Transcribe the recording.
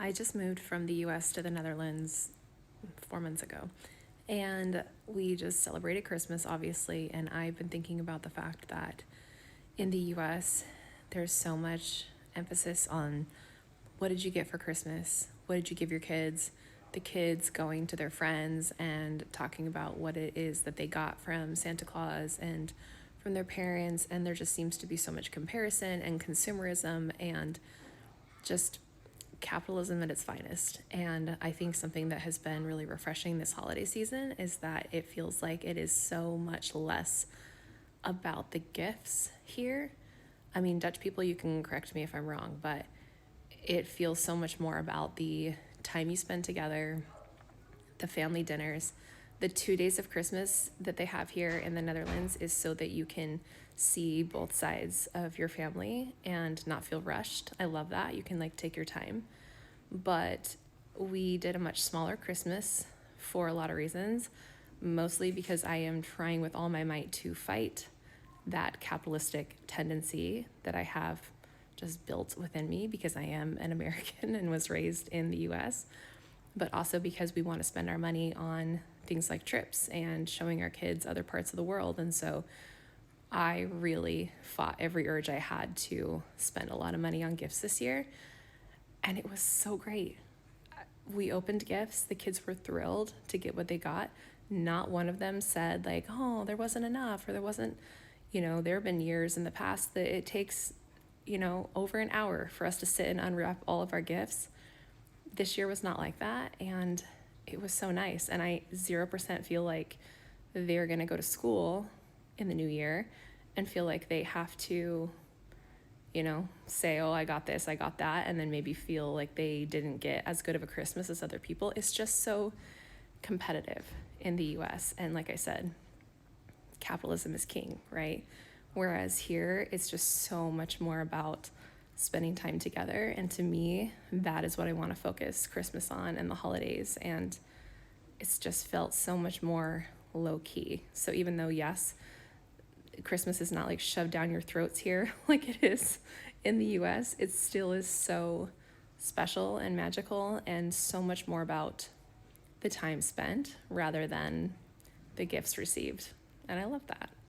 I just moved from the US to the Netherlands 4 months ago. And we just celebrated Christmas, obviously. And I've been thinking about the fact that in the US, there's so much emphasis on what did you get for Christmas? What did you give your kids? The kids going to their friends and talking about what it is that they got from Santa Claus and from their parents. And there just seems to be so much comparison and consumerism and just capitalism at its finest. And I think something that has been really refreshing this holiday season is that it feels like it is so much less about the gifts here. I mean, Dutch people, you can correct me if I'm wrong, but it feels so much more about the time you spend together, the family dinners. The 2 days of Christmas that they have here in the Netherlands is so that you can see both sides of your family and not feel rushed. I love that. You can take your time. But we did a much smaller Christmas for a lot of reasons, mostly because I am trying with all my might to fight that capitalistic tendency that I have just built within me because I am an American and was raised in the US, but also because we want to spend our money on things like trips and showing our kids other parts of the world. And so I really fought every urge I had to spend a lot of money on gifts this year. And it was so great. We opened gifts. The kids were thrilled to get what they got. Not one of them said oh, there wasn't enough, or there wasn't, there have been years in the past that it takes, over an hour for us to sit and unwrap all of our gifts. This year was not like that. And it was so nice. And I 0% feel like they're going to go to school in the new year and feel like they have to, say, oh, I got this, I got that, and then maybe feel like they didn't get as good of a Christmas as other people. It's just so competitive in the US. And like I said, capitalism is king, right? Whereas here, it's just so much more about spending time together. And to me, that is what I want to focus Christmas on and the holidays. And it's just felt so much more low key. So even though, yes, Christmas is not shoved down your throats here like it is in the US, it still is so special and magical and so much more about the time spent rather than the gifts received. And I love that.